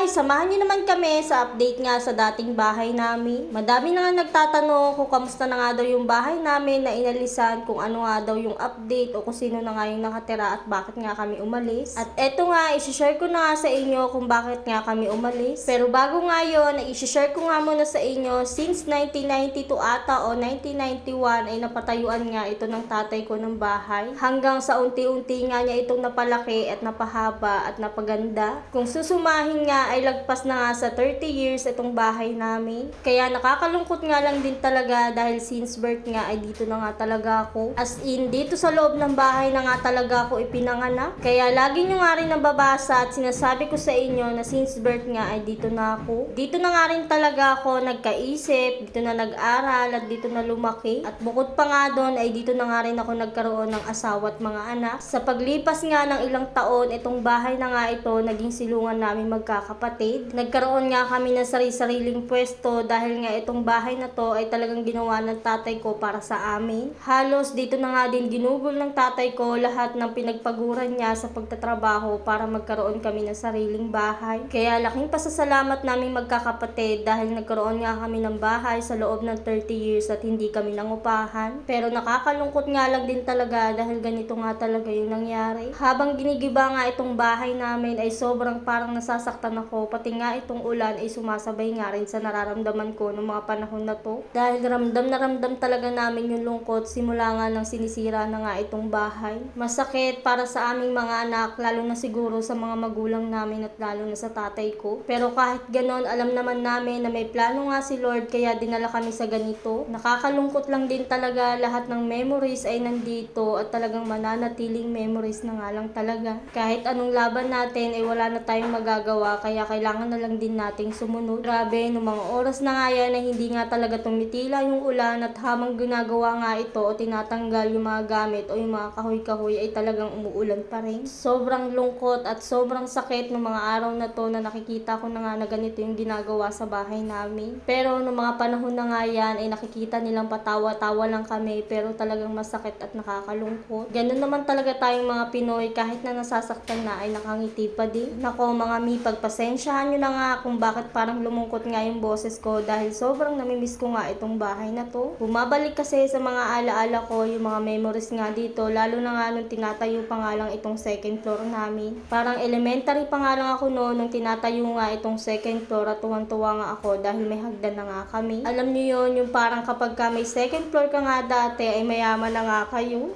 guys, samahan niyo naman kami sa update nga sa dating bahay namin. Madami na nga nagtatanong kung kamusta na nga daw yung bahay namin na inalisan, kung ano nga daw yung update o kung sino na nga yung nakatira at bakit nga kami umalis. At eto nga, isi-share ko na nga sa inyo kung bakit nga kami umalis. Pero bago nga yun, isi-share ko nga muna sa inyo, since 1992 ata o 1991 ay napatayuan nga ito ng tatay ko ng bahay. Hanggang sa unti-unti nga niya itong napalaki at napahaba at napaganda. Kung susumahin nga ay lagpas na nga sa 30 years itong bahay namin. Kaya nakakalungkot nga lang din talaga dahil since birth nga ay dito na nga talaga ako. As in, dito sa loob ng bahay na nga talaga ako ipinanganak. Kaya lagi nyo nga rin nababasa at sinasabi ko sa inyo na since birth nga ay dito na ako. Dito na nga rin talaga ako nagkaisip, dito na nag-aral at dito na lumaki. At bukod pa nga doon ay dito na nga rin ako nagkaroon ng asawa at mga anak. Sa paglipas nga ng ilang taon, itong bahay na nga ito naging silungan namin magkakapatid. Nagkaroon nga kami ng sariling pwesto dahil nga itong bahay na to ay talagang ginawa ng tatay ko para sa amin. Halos dito na nga din ginugol ng tatay ko lahat ng pinagpaguran niya sa pagtatrabaho para magkaroon kami ng sariling bahay. Kaya laking pasasalamat naming magkakapatid dahil nagkaroon nga kami ng bahay sa loob ng 30 years at hindi kami nangupahan. Pero nakakalungkot nga lang din talaga dahil ganito nga talaga yung nangyari. Habang ginigiba nga itong bahay namin ay sobrang parang nasasaktan ako, pati nga itong ulan ay sumasabay nga rin sa nararamdaman ko ng mga panahon na to. Dahil ramdam na ramdam talaga namin yung lungkot simula nga nang sinisira na nga itong bahay. Masakit para sa aming mga anak, lalo na siguro sa mga magulang namin at lalo na sa tatay ko. Pero kahit ganon, alam naman namin na may plano nga si Lord kaya dinala kami sa ganito. Nakakalungkot lang din talaga, lahat ng memories ay nandito at talagang mananatiling memories na nga lang talaga. Kahit anong laban natin ay wala na tayong magagawa kaya kailangan na lang din nating sumunod. Grabe, nung mga oras na nga yan na hindi nga talaga tumitila yung ulan at habang ginagawa nga ito o tinatanggal yung mga gamit o yung mga kahoy-kahoy ay talagang umuulan pa rin. Sobrang lungkot at sobrang sakit ng mga araw na to na nakikita ko na nga na ganito yung ginagawa sa bahay namin. Pero nung mga panahon na nga yan ay nakikita nilang patawa-tawa lang kami pero talagang masakit at nakakalungkot. Ganun naman talaga tayong mga Pinoy, kahit na nasasaktan na ay nakangiti pa din. Nako mga mi, pagpasensyahan nyo na nga kung bakit parang lumungkot nga yung boses ko dahil sobrang namimiss ko nga itong bahay na to. Bumabalik kasi sa mga alaala ko yung mga memories nga dito, lalo na nga nung tinatayo pa nga lang itong second floor namin. Parang elementary pa nga lang ako noon nung tinatayo nga itong second floor at tuwang-tuwa nga ako dahil may hagdan na nga kami. Alam nyo yun, yung parang kapag ka may second floor ka nga dati ay mayaman na nga kayo.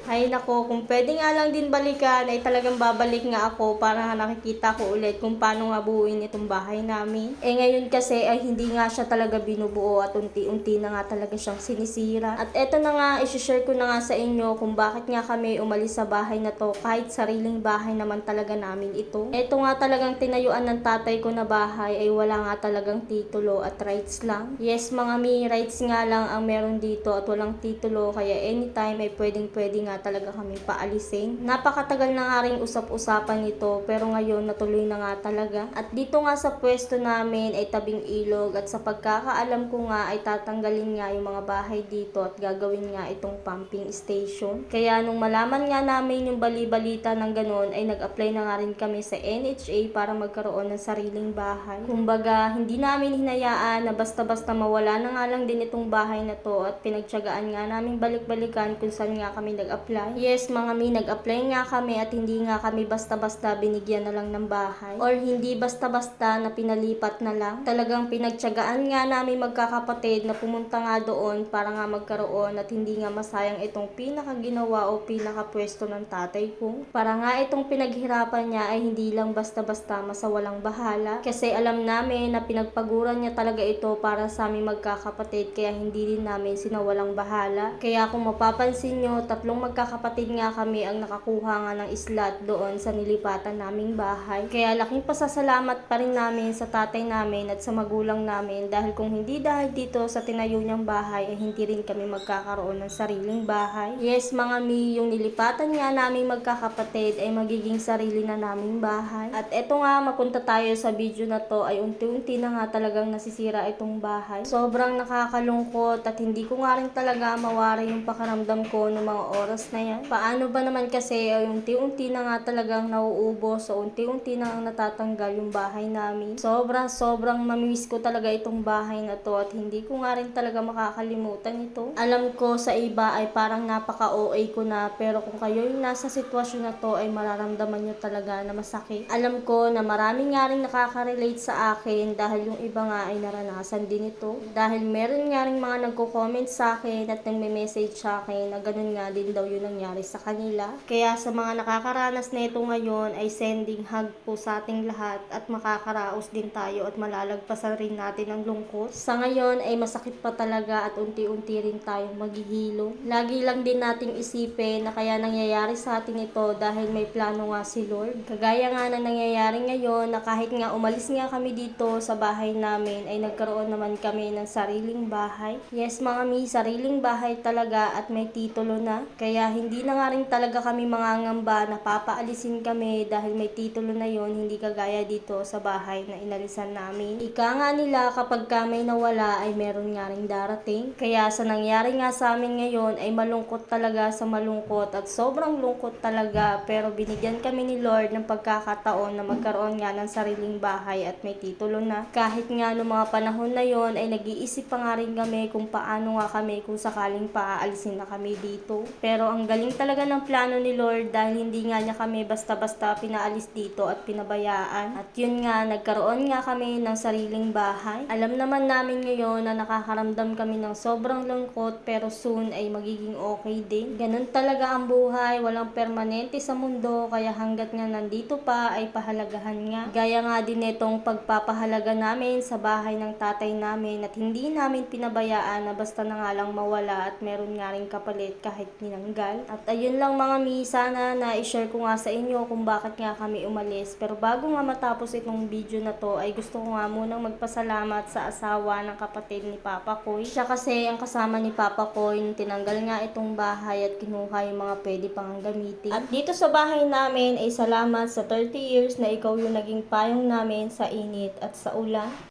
Ay nako, kung pwede nga lang din balikan ay talagang babalik nga ako para nakikita ko ulit kung paano nga buuin itong bahay namin. Ngayon kasi ay hindi nga siya talaga binubuo at unti-unti na nga talaga siyang sinisira. At eto na nga, isi-share ko na nga sa inyo kung bakit nga kami umalis sa bahay na to kahit sariling bahay naman talaga namin ito. Eto nga talagang tinayuan ng tatay ko na bahay ay wala nga talagang titulo at rights lang. Yes mga mi, rights nga lang ang meron dito at walang titulo kaya anytime ay pwedeng nga talaga kami paalisin. Napakatagal na nga ring usap-usapan nito pero ngayon natuloy na nga talaga. At dito nga sa pwesto namin ay tabing ilog at sa pagkakaalam ko nga ay tatanggalin nga yung mga bahay dito at gagawin nga itong pumping station. Kaya nung malaman nga namin yung bali-balita ng ganon ay nag-apply na nga rin kami sa NHA para magkaroon ng sariling bahay. Kumbaga hindi namin hinayaan na basta-basta mawala na nga lang din itong bahay na to at pinagtiyagaan nga namin balik-balikan kung saan nga kami nag-apply. Yes mga mi, nag-apply nga kami at hindi nga kami basta-basta binigyan na lang ng bahay or hindi basta-basta na pinalipat na lang. Talagang pinagtiyagaan nga namin magkakapatid na pumunta nga doon para nga magkaroon at hindi nga masayang itong pinakaginawa o pinakapwesto ng tatay ko. Para nga itong pinaghirapan niya ay hindi lang basta-basta masawalang bahala kasi alam namin na pinagpaguran niya talaga ito para sa aming magkakapatid kaya hindi din namin sinawalang bahala. Kaya kung mapapansin nyo, tatlong magkakapatid nga kami ang nakakuha nga ng slot doon sa nilipatan naming bahay. Kaya laking pasasalamat pa rin namin sa tatay namin at sa magulang namin dahil kung hindi dahil dito sa tinayo niyang bahay ay hindi rin kami magkakaroon ng sariling bahay. Yes mga mi, yung nilipatan nga naming magkakapatid ay magiging sarili na naming bahay. At eto nga, mapunta tayo sa video na to ay unti-unti na nga talagang nasisira itong bahay. Sobrang nakakalungkot at hindi ko nga rin talaga mawari yung pakaramdam ko noong mga oras months na yan. Paano ba naman kasi ay unti-unti na nga talagang nauubos, so unti-unti na ang natatanggal yung bahay namin. Sobrang mamimiss ko talaga itong bahay na to at hindi ko nga rin talaga makakalimutan ito. Alam ko sa iba ay parang napaka-OA ko na, pero kung kayo yung nasa sitwasyon na to ay mararamdaman nyo talaga na masakit. Alam ko na marami nga rin nakaka-relate sa akin dahil yung iba nga ay naranasan din ito. Dahil meron nga rin mga nagko-comment sa akin at nagme-message sa akin na ganun nga din daw yung nangyari sa kanila. Kaya sa mga nakakaranas na ito ngayon ay sending hug po sa ating lahat at makakaraos din tayo at malalagpasan rin natin ang lungkot. Sa ngayon ay masakit pa talaga at unti-unti rin tayong maghihilom. Lagi lang din nating isipin na kaya nangyayari sa atin ito dahil may plano nga si Lord. Kagaya nga na nangyayari ngayon na kahit nga umalis nga kami dito sa bahay namin ay nagkaroon naman kami ng sariling bahay. Yes mga mi, sariling bahay talaga at may titulo na. Kaya hindi na nga rin talaga kami mangangamba na papaalisin kami dahil may titulo na yon, hindi kagaya dito sa bahay na inalisan namin. Ika nga nila kapag may nawala ay meron nga rin darating. Kaya sa nangyari nga sa amin ngayon ay malungkot talaga sa malungkot at sobrang lungkot talaga, pero binigyan kami ni Lord ng pagkakataon na magkaroon nga ng sariling bahay at may titulo na. Kahit nga noong mga panahon na yon ay nag-iisip pa nga rin kami kung paano nga kami kung sakaling paaalisin na kami dito. Pero ang galing talaga ng plano ni Lord dahil hindi nga niya kami basta-basta pinaalis dito at pinabayaan. At yun nga, nagkaroon nga kami ng sariling bahay. Alam naman namin ngayon na nakakaramdam kami ng sobrang lungkot, pero soon ay magiging okay din. Ganun talaga ang buhay, walang permanente sa mundo, kaya hanggat nga nandito pa ay pahalagahan nga. Gaya nga din itong pagpapahalaga namin sa bahay ng tatay namin at hindi namin pinabayaan na basta na nga lang mawala at meron nga rin kapalit kahit tinanggal. At ayun lang mga mi, sana na i-share ko nga sa inyo kung bakit nga kami umalis. Pero bago nga matapos itong video na to ay gusto ko nga munang magpasalamat sa asawa ng kapatid ni Papa Koy. Siya kasi ang kasama ni Papa Koy nung tinanggal nga itong bahay at kinuha yung mga pwede pang gamitin. At dito sa bahay namin ay salamat sa 30 years na ikaw yung naging payong namin sa init at sa ulan.